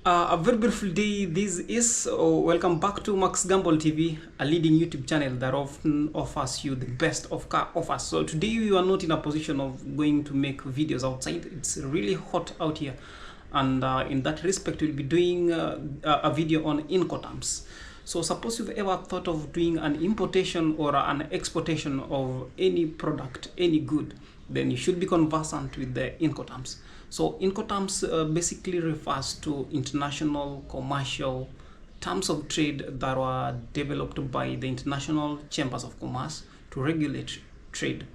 A very beautiful day this is. Welcome back to Max Gamble TV, a leading YouTube channel that often offers you the best of car offers. So today we are not in a position of going to make videos outside. It's really hot out here, and in that respect we'll be doing a video on Incoterms. So suppose you've ever thought of doing an importation or an exportation of any product, any good, then you should be conversant with the Incoterms. So Incoterms basically refers to international commercial terms of trade that were developed by the international chambers of commerce to regulate trade.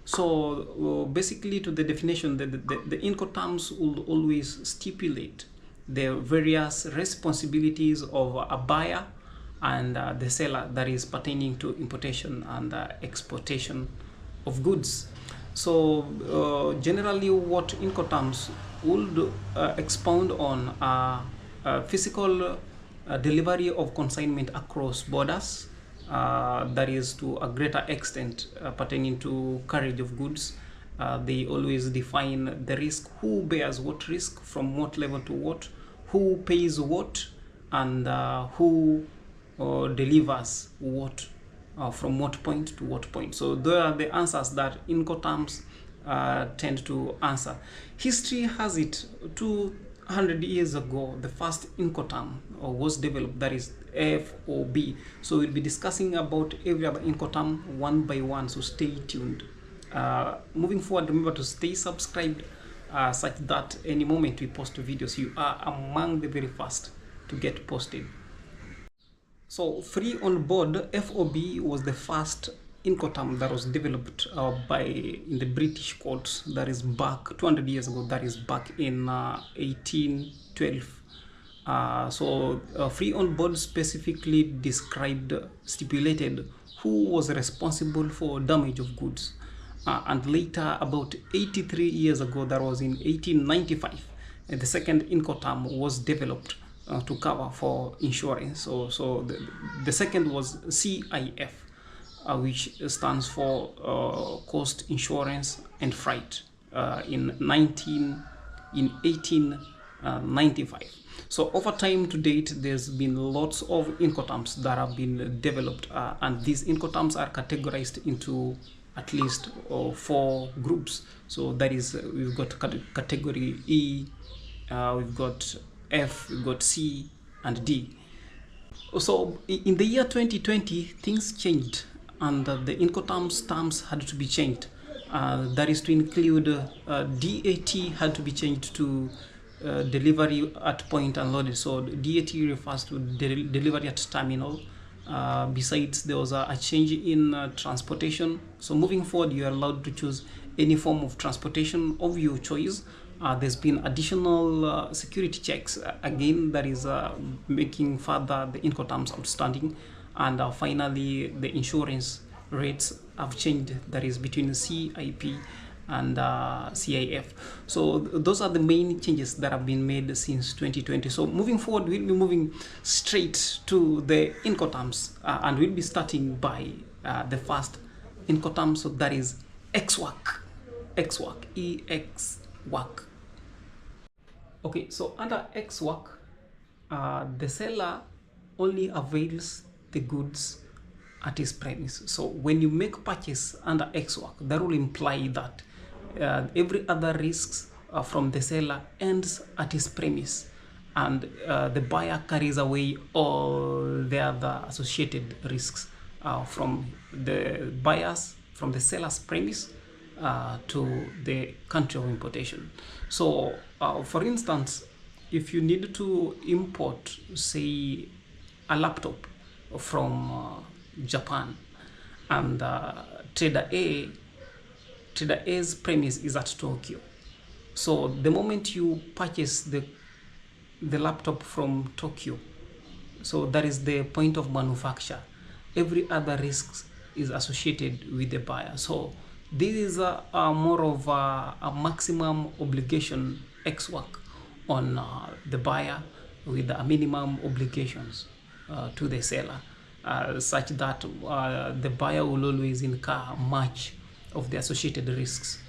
So basically, to the definition, the Incoterms will always stipulate the various responsibilities of a buyer and the seller that is pertaining to importation and exportation of goods. So generally what Incoterms would expound on physical delivery of consignment across borders, that is to a greater extent pertaining to carriage of goods. They always define the risk, who bears what risk, from what level to what, who pays what, and who delivers what from what point to what point. So there are the answers that Incoterms tend to answer. History has it 200 years ago the first Incoterm was developed, that is FOB. So we'll be discussing about every other Incoterm one by one, so stay tuned. Moving forward, remember to stay subscribed such that any moment we post videos you are among the very first to get posted. So free on board FOB was the first Incoterm that was developed in the British courts, that is back 200 years ago, that is back in 1812. Free on board specifically stipulated who was responsible for damage of goods. And later, about 83 years ago, that was in 1895, the second Incoterm was developed to cover for insurance. So the second was CIF, which stands for cost insurance and freight, in 1895. So over time to date, there's been lots of Incoterms that have been developed, and these Incoterms are categorized into at least 4 groups. So that is, we've got category E, we've got F, we've got C and D. So in the year 2020, things changed, and the Incoterms terms had to be changed. That is to include DAT had to be changed to delivery at point unloaded. So DAT refers to delivery at terminal. Besides, there was a change in transportation. So moving forward, you are allowed to choose any form of transportation of your choice. There's been additional security checks, again, that is making further the Incoterms outstanding. And finally, the insurance rates have changed, that is between CIP and CIF. So those are the main changes that have been made since 2020. So moving forward, we'll be moving straight to the Incoterms, and we'll be starting by the first Incoterm, so that is EX-WORK. EX-WORK, EX-WORK. Okay, so under EX-WORK, the seller only avails the goods at his premise. So when you make purchase under EX-WORK, that will imply that every other risks from the seller ends at his premise, and the buyer carries away all the other associated risks from the seller's premise to the country of importation. So for instance, if you need to import, say, a laptop from Japan, and trader A's premise is at Tokyo. So the moment you purchase the laptop from Tokyo, so that is the point of manufacture, every other risk is associated with the buyer. So this is more of a maximum obligation EX-WORK on the buyer, with a minimum obligations to the seller, such that the buyer will always incur much of the associated risks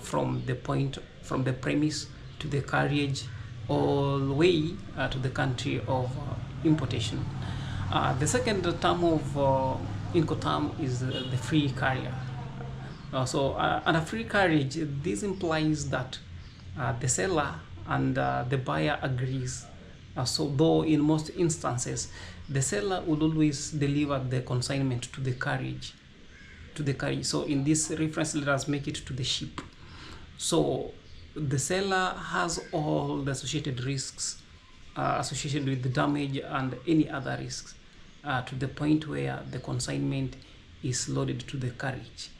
from the premise to the carriage all the way to the country of importation. The second term of Incoterm is the free carrier. Under free carriage, this implies that the seller and the buyer agrees. So though in most instances, the seller would always deliver the consignment to the carriage. So in this reference, let us make it to the ship. So the seller has all the associated risks associated with the damage and any other risks to the point where the consignment is loaded to the carriage.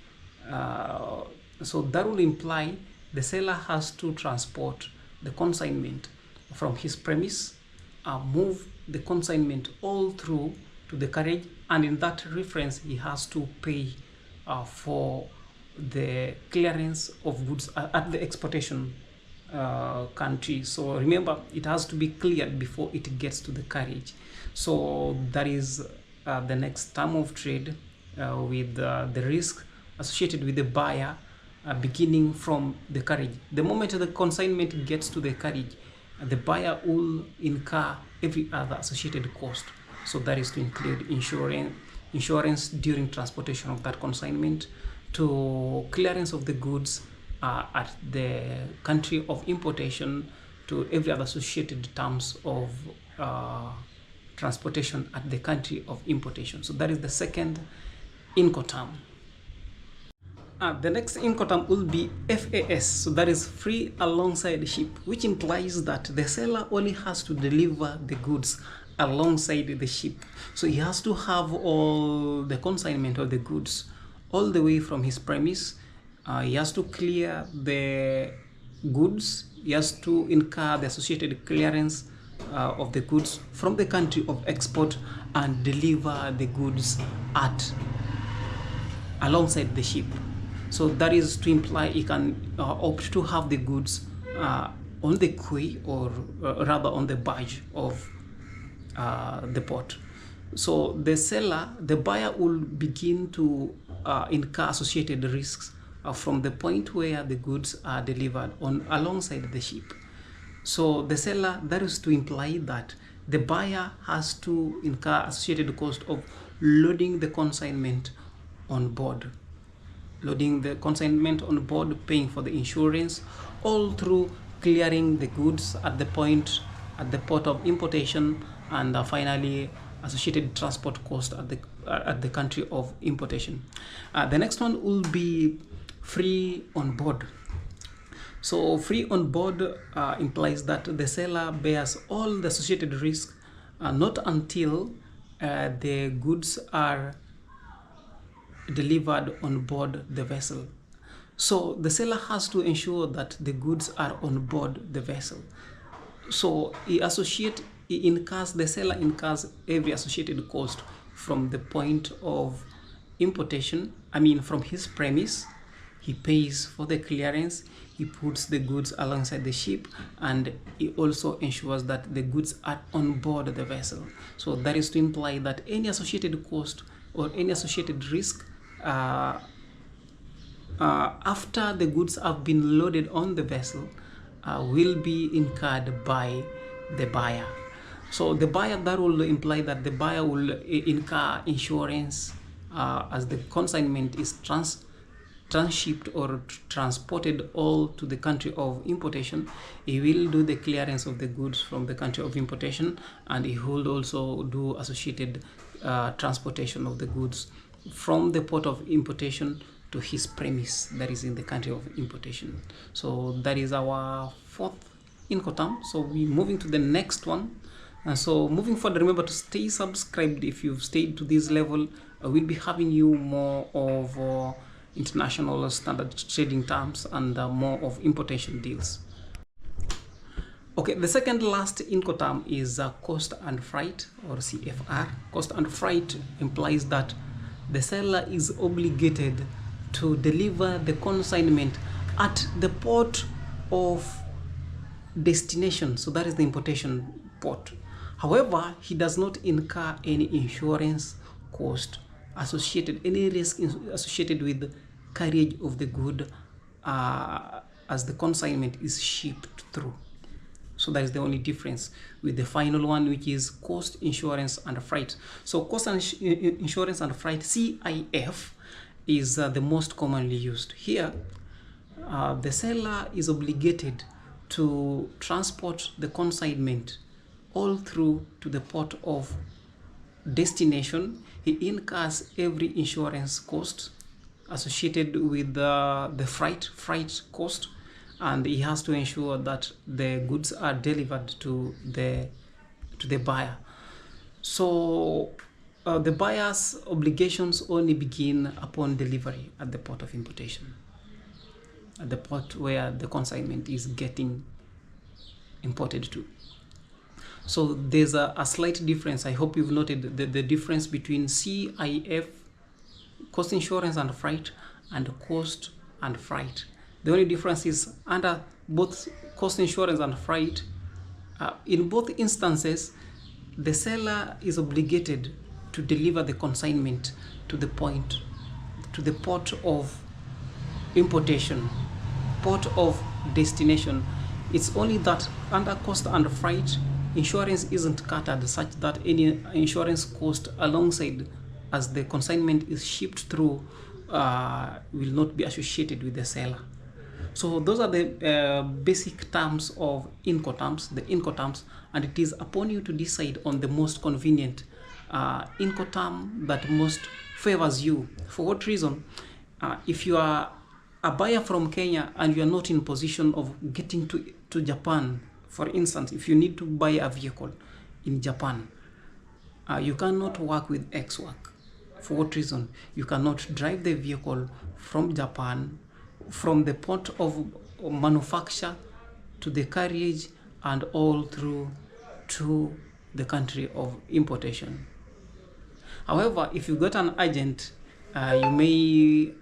So that will imply the seller has to transport the consignment from his premise, move the consignment all through to the carriage, and in that reference he has to pay for the clearance of goods at the exportation country. So remember, it has to be cleared before it gets to the carriage. So that is the next term of trade with the risk associated with the buyer beginning from the carriage. The moment the consignment gets to the carriage, the buyer will incur every other associated cost. So that is to include insurance during transportation of that consignment, to clearance of the goods at the country of importation, to every other associated terms of transportation at the country of importation. So that is the second Incoterm. The next Incoterm will be FAS, so that is free alongside the ship, which implies that the seller only has to deliver the goods alongside the ship. So he has to have all the consignment of the goods all the way from his premise. He has to clear the goods, he has to incur the associated clearance of the goods from the country of export and deliver the goods alongside the ship. So that is to imply he can opt to have the goods on the quay, or rather on the barge of the port. So the buyer will begin to incur associated risks from the point where the goods are delivered alongside the ship. So the seller, that is to imply that the buyer has to incur associated cost of loading the consignment on board. Paying for the insurance, all through clearing the goods at the port of importation, and finally associated transport cost at the country of importation. The next one will be free on board. So free on board implies that the seller bears all the associated risk not until the goods are delivered on board the vessel. So the seller has to ensure that the goods are on board the vessel. So the seller incurs every associated cost from the point of importation, from his premise. He pays for the clearance, he puts the goods alongside the ship, and he also ensures that the goods are on board the vessel. So that is to imply that any associated cost or any associated risk after the goods have been loaded on the vessel will be incurred by the buyer. So the buyer, that will imply that the buyer will incur insurance as the consignment is transshipped or transported all to the country of importation. He will do the clearance of the goods from the country of importation, and he will also do associated transportation of the goods from the port of importation to his premise, that is in the country of importation. So that is our fourth Incoterm. So we're moving to the next one. So moving forward, remember to stay subscribed. If you've stayed to this level, we'll be having you more of international standard trading terms and more of importation deals. Okay, the second last Incoterm is cost and freight, or CFR. Cost and freight implies that the seller is obligated to deliver the consignment at the port of destination. So that is the importation port. However, he does not incur any insurance cost associated, any risk associated with carriage of the good as the consignment is shipped through. So that is the only difference with the final one, which is cost, insurance, and freight. So cost and insurance and freight, CIF, is the most commonly used. Here, the seller is obligated to transport the consignment all through to the port of destination. He incurs every insurance cost associated with the freight cost, and he has to ensure that the goods are delivered to the buyer. So the buyer's obligations only begin upon delivery at the port of importation, at the port where the consignment is getting imported to. So there's a slight difference. I hope you've noted the difference between CIF, cost, insurance, and freight, and cost and freight. The only difference is under both cost, insurance, and freight, in both instances, the seller is obligated to deliver the consignment to the port of importation, port of destination. It's only that under cost and freight, insurance isn't covered such that any insurance cost alongside as the consignment is shipped through will not be associated with the seller. So those are the basic terms of Incoterms, the Incoterms, and it is upon you to decide on the most convenient Incoterm that most favors you. For what reason? If you are a buyer from Kenya and you are not in position of getting to Japan, for instance, if you need to buy a vehicle in Japan, you cannot work with X-Work. For what reason? You cannot drive the vehicle from Japan, from the port of manufacture to the carriage and all through to the country of importation. However, if you got an agent, you may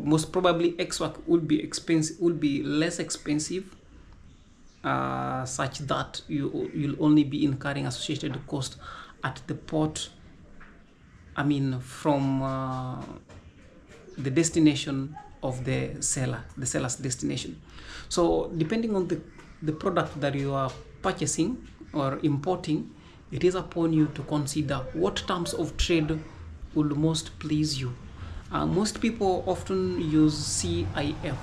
most probably X-Work would be less expensive, such that you'll only be incurring associated cost at the port, I mean from the destination of the seller's destination. So depending on the product that you are purchasing or importing, it is upon you to consider what terms of trade will most please you. Most people often use CIF,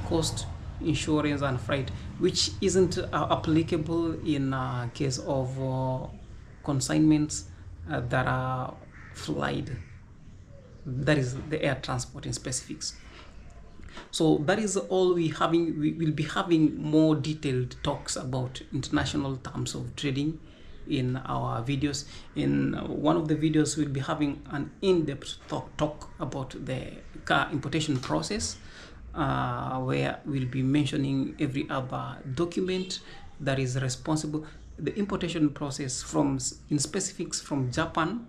cost, insurance, and freight, which isn't applicable in case of consignments that are flight, that is the air transport in specifics. So that is all we will be having more detailed talks about international terms of trading in our videos. In one of the videos, we'll be having an in-depth talk about the car importation process, where we'll be mentioning every other document that is responsible. The importation process in specifics from Japan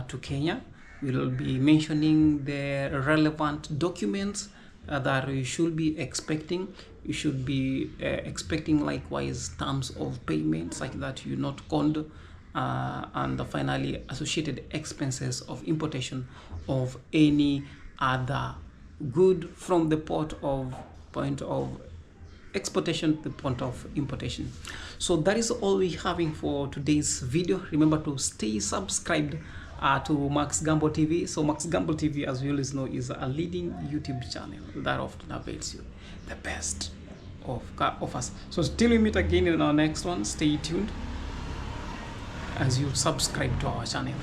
to Kenya. We'll be mentioning the relevant documents that you should be expecting. You should be expecting likewise terms of payment such that you're not conned, and finally associated expenses of importation of any other good from the point of exportation to the point of importation. So that is all we're having for today's video. Remember to stay subscribed to Max Gamble TV. So Max Gamble TV, as you always know, is a leading YouTube channel that often avails you the best of car offers. So till we meet again in our next one, stay tuned as you subscribe to our channel.